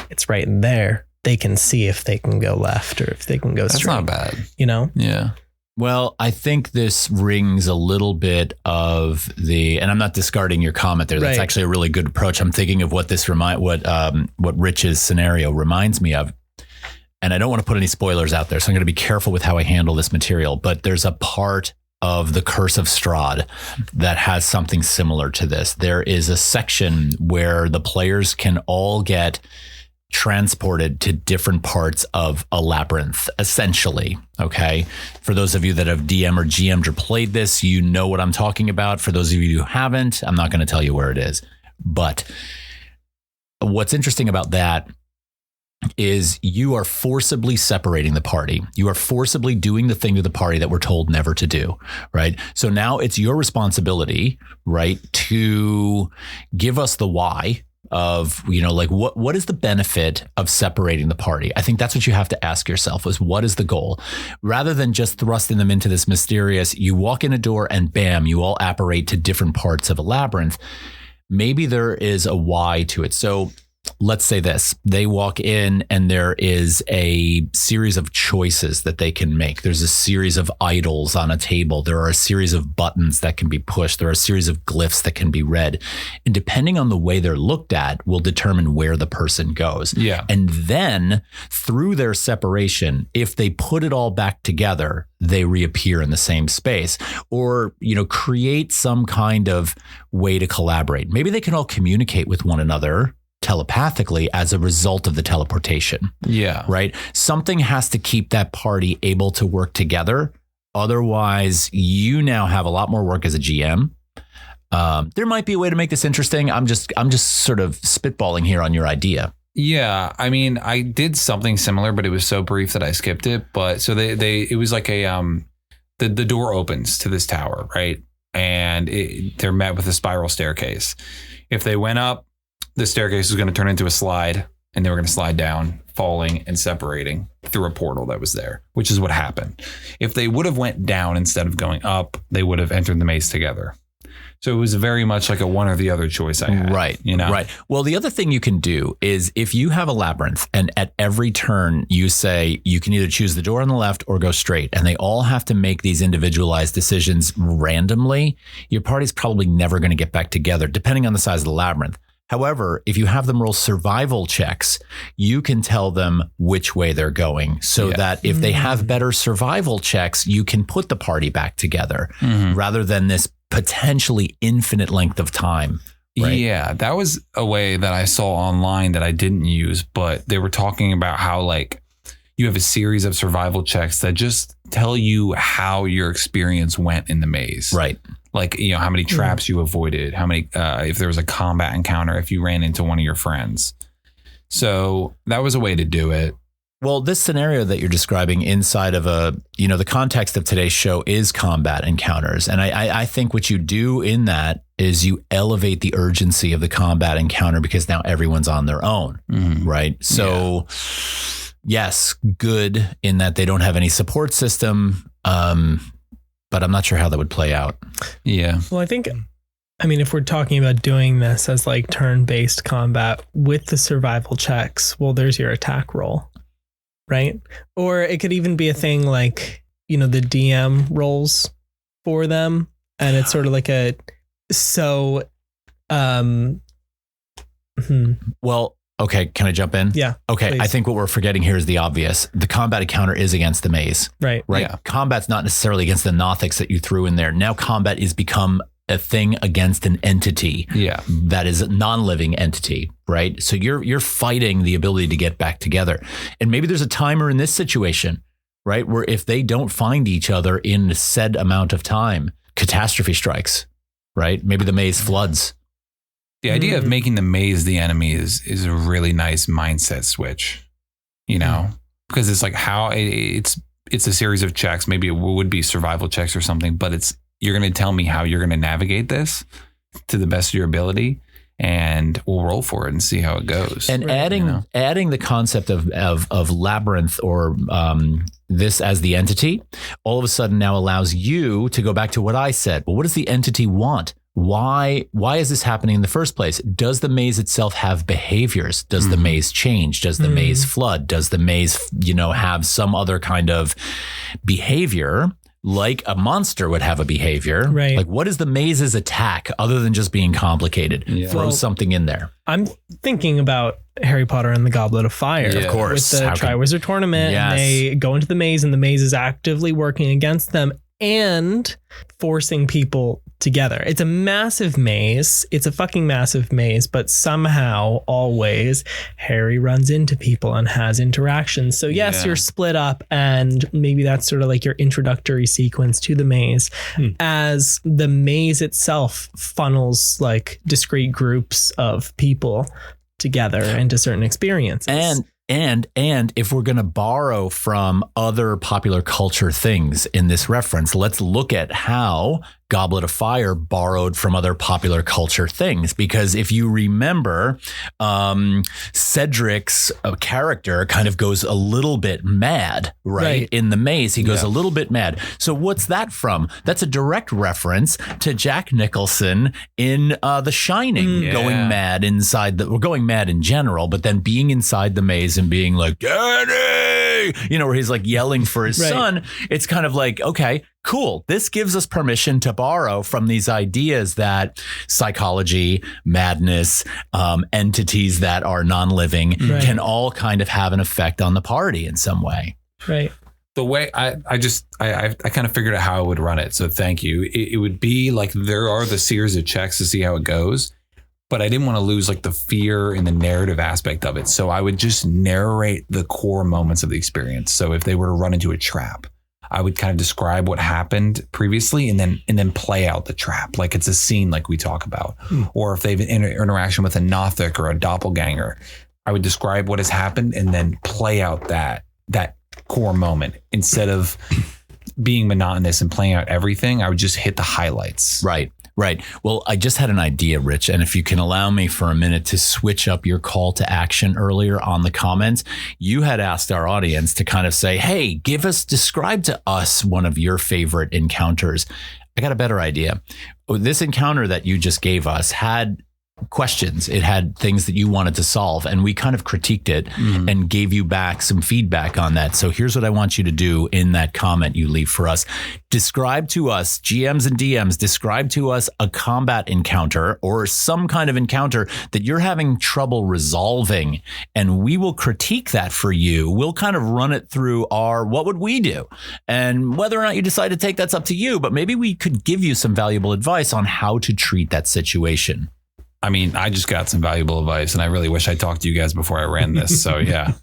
it's right in there. They can see if they can go left or if they can go That's straight. not bad. You know? Yeah. Well, I think this rings a little bit of and I'm not discarding your comment there. That's Right. actually a really good approach. I'm thinking of what Rich's scenario reminds me of. And I don't want to put any spoilers out there, so I'm going to be careful with how I handle this material. But there's a part of the Curse of Strahd that has something similar to this. There is a section where the players can all get transported to different parts of a labyrinth, essentially. Okay. For those of you that have DM or GM'd or played this, you know what I'm talking about. For those of you who haven't, I'm not going to tell you where it is. But what's interesting about that is you are forcibly separating the party. You are forcibly doing the thing to the party that we're told never to do, right? So now it's your responsibility, right, to give us the why of, like what is the benefit of separating the party? I think that's what you have to ask yourself is what is the goal? Rather than just thrusting them into this mysterious, you walk in a door and bam, you all apparate to different parts of a labyrinth. Maybe there is a why to it. So let's say this, they walk in and there is a series of choices that they can make. There's a series of idols on a table. There are a series of buttons that can be pushed. There are a series of glyphs that can be read. And depending on the way they're looked at will determine where the person goes. Yeah. And then through their separation, if they put it all back together, they reappear in the same space or, create some kind of way to collaborate. Maybe they can all communicate with one another telepathically as a result of the teleportation. Yeah. Right. Something has to keep that party able to work together. Otherwise, you now have a lot more work as a GM. There might be a way to make this interesting. I'm just sort of spitballing here on your idea. Yeah. I mean, I did something similar, but it was so brief that I skipped it. But so it was like the door opens to this tower, right? And they're met with a spiral staircase. If they went up, the staircase was going to turn into a slide and they were going to slide down, falling and separating through a portal that was there, which is what happened. If they would have went down instead of going up, they would have entered the maze together. So it was very much like a one or the other choice I had. Right. Right. Well, the other thing you can do is if you have a labyrinth and at every turn you say you can either choose the door on the left or go straight, and they all have to make these individualized decisions randomly, your party's probably never going to get back together, depending on the size of the labyrinth. However, if you have them roll survival checks, you can tell them which way they're going so that if they have better survival checks, you can put the party back together rather than this potentially infinite length of time. Right? Yeah, that was a way that I saw online that I didn't use, but they were talking about how like you have a series of survival checks that just tell you how your experience went in the maze. Right. Like, how many traps you avoided, how many, if there was a combat encounter, if you ran into one of your friends. So that was a way to do it. Well, this scenario that you're describing inside of the context of today's show is combat encounters. And I think what you do in that is you elevate the urgency of the combat encounter because now everyone's on their own. Right. So yes, good in that they don't have any support system. But I'm not sure how that would play out. Yeah. Well, if we're talking about doing this as like turn-based combat with the survival checks, well, there's your attack roll, right? Or it could even be a thing like, the DM rolls for them. And it's sort of like Well, okay. Can I jump in? Yeah. Okay. Please. I think what we're forgetting here is the obvious. The combat encounter is against the maze. Right. Yeah. Combat's not necessarily against the Nothics that you threw in there. Now combat is become a thing against an entity. Yeah. That is a non-living entity. Right. So you're fighting the ability to get back together. And maybe there's a timer in this situation, right? Where if they don't find each other in a said amount of time, catastrophe strikes, right? Maybe the maze floods. The idea of making the maze the enemy is a really nice mindset switch, because it's like how it's a series of checks. Maybe it would be survival checks or something, but you're going to tell me how you're going to navigate this to the best of your ability, and we'll roll for it and see how it goes. And adding the concept of labyrinth or this as the entity, all of a sudden now allows you to go back to what I said. Well, what does the entity want? Why is this happening in the first place? Does the maze itself have behaviors? Does the maze change? Does the maze flood? Does the maze, have some other kind of behavior like a monster would have a behavior? Right. Like what is the maze's attack other than just being complicated? Yeah. Throw something in there. I'm thinking about Harry Potter and the Goblet of Fire. Yeah. Of course. With the Triwizard Tournament. Yes. And they go into the maze and the maze is actively working against them and forcing people together. It's a massive maze. It's a fucking massive maze, but somehow always Harry runs into people and has interactions. So yes, you're split up, and maybe that's sort of like your introductory sequence to the maze as the maze itself funnels like discrete groups of people together into certain experiences. And if we're going to borrow from other popular culture things in this reference, let's look at how Goblet of Fire borrowed from other popular culture things. Because if you remember, Cedric's character kind of goes a little bit mad, right? In the maze, he goes a little bit mad. So what's that from? That's a direct reference to Jack Nicholson in The Shining, going mad going mad in general, but then being inside the maze and being like, Danny, where he's like yelling for his son. It's kind of like, okay, cool. This gives us permission to borrow from these ideas that psychology, madness, entities that are non-living can all kind of have an effect on the party in some way. Right. The way I kind of figured out how I would run it. So thank you. It would be like there are the series of checks to see how it goes, but I didn't want to lose like the fear and the narrative aspect of it. So I would just narrate the core moments of the experience. So if they were to run into a trap, I would kind of describe what happened previously and then play out the trap. Like it's a scene like we talk about. Or if they've an interaction with a Nothic or a doppelganger, I would describe what has happened and then play out that core moment. Instead of being monotonous and playing out everything, I would just hit the highlights. Right. Well, I just had an idea, Rich, and if you can allow me for a minute to switch up your call to action earlier on the comments, you had asked our audience to kind of say, hey, describe to us one of your favorite encounters. I got a better idea. This encounter that you just gave us had questions. It had things that you wanted to solve, and we kind of critiqued it and gave you back some feedback on that. So here's what I want you to do in that comment you leave for us. Describe to us, GMs and DMs, describe to us a combat encounter or some kind of encounter that you're having trouble resolving, and we will critique that for you. We'll kind of run it through our what would we do, and whether or not you decide to take that's up to you, but maybe we could give you some valuable advice on how to treat that situation. I mean, I just got some valuable advice, and I really wish I talked to you guys before I ran this. So, yeah.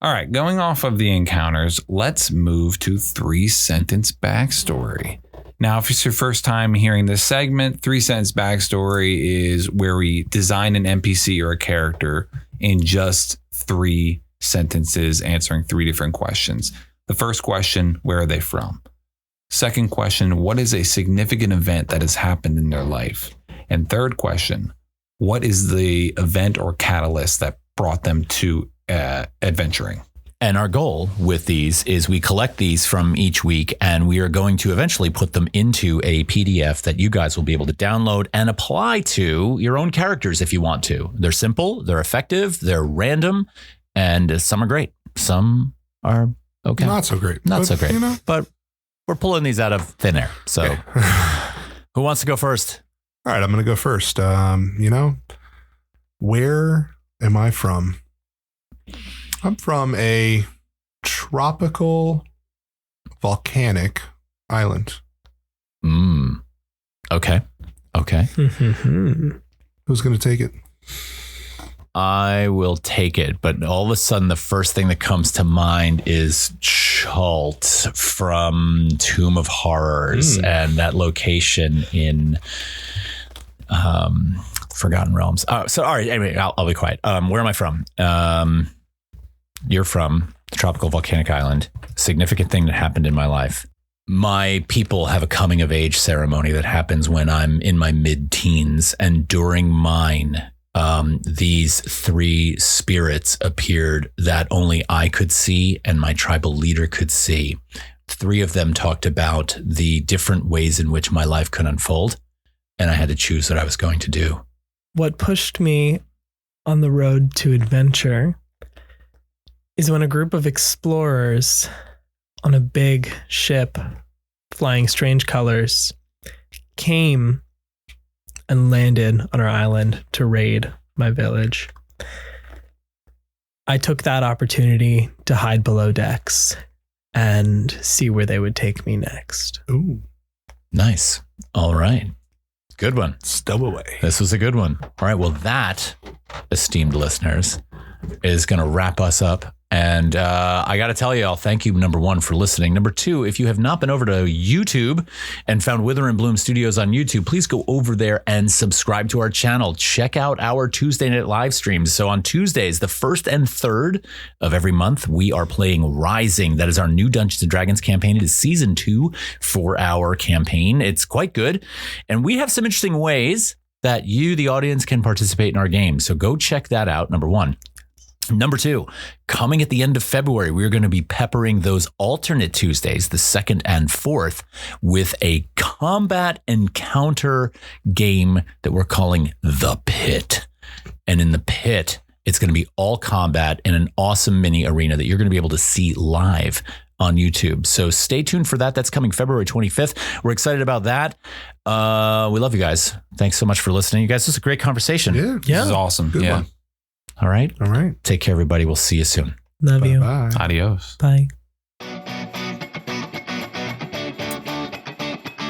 All right. Going off of the encounters, let's move to 3-sentence backstory. Now, if it's your first time hearing this segment, 3-sentence backstory is where we design an NPC or a character in just 3 sentences, answering 3 different questions. The first question, where are they from? Second question, what is a significant event that has happened in their life? And third question, what is the event or catalyst that brought them to adventuring? And our goal with these is we collect these from each week, and we are going to eventually put them into a PDF that you guys will be able to download and apply to your own characters if you want to. They're simple, they're effective, they're random, and some are great. Some are okay. Not so great. But we're pulling these out of thin air. So who wants to go first? All right, I'm going to go first. Where am I from? I'm from a tropical volcanic island. Okay. Who's going to take it? I will take it, but all of a sudden the first thing that comes to mind is Chult from Tomb of Horrors and that location in Forgotten Realms. So, all right, anyway, I'll be quiet. Where am I from? You're from the tropical volcanic island. Significant thing that happened in my life. My people have a coming of age ceremony that happens when I'm in my mid-teens, and during mine, these 3 spirits appeared that only I could see and my tribal leader could see. 3 of them talked about the different ways in which my life could unfold, and I had to choose what I was going to do. What pushed me on the road to adventure is when a group of explorers on a big ship flying strange colors came and landed on our island to raid my village. I took that opportunity to hide below decks and see where they would take me next. Ooh. Nice. All right. Good one. Stow away. This was a good one. All right. Well, that, esteemed listeners, is going to wrap us up And I got to tell you all, thank you, number one, for listening. Number two, if you have not been over to YouTube and found Wither and Bloom Studios on YouTube, please go over there and subscribe to our channel. Check out our Tuesday night live streams. So on Tuesdays, the 1st and 3rd of every month, we are playing Rising. That is our new Dungeons & Dragons campaign. It is season 2 for our campaign. It's quite good. And we have some interesting ways that you, the audience, can participate in our game. So go check that out, number one. Number two, coming at the end of February, we're going to be peppering those alternate Tuesdays, the 2nd and 4th, with a combat encounter game that we're calling The Pit. And in The Pit, it's going to be all combat in an awesome mini arena that you're going to be able to see live on YouTube. So stay tuned for that. That's coming February 25th. We're excited about that. We love you guys. Thanks so much for listening. You guys, this is a great conversation. Yeah. This is awesome. Good one. All right. All right. Take care, everybody. We'll see you soon. Love you. Bye. Adios. Bye.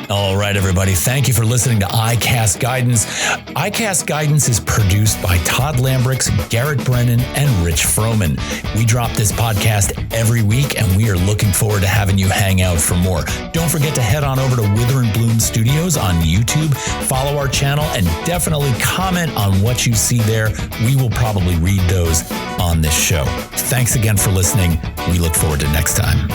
All right, everybody. Thank you for listening to iCast Guidance. iCast Guidance is produced by Todd Lambrix, Garret Brennan, and Rich Frohman. We drop this podcast every week, and we are looking forward to having you hang out for more. Don't forget to head on over to Wither and Bloom Studios on YouTube. Follow our channel and definitely comment on what you see there. We will probably read those on this show. Thanks again for listening. We look forward to next time.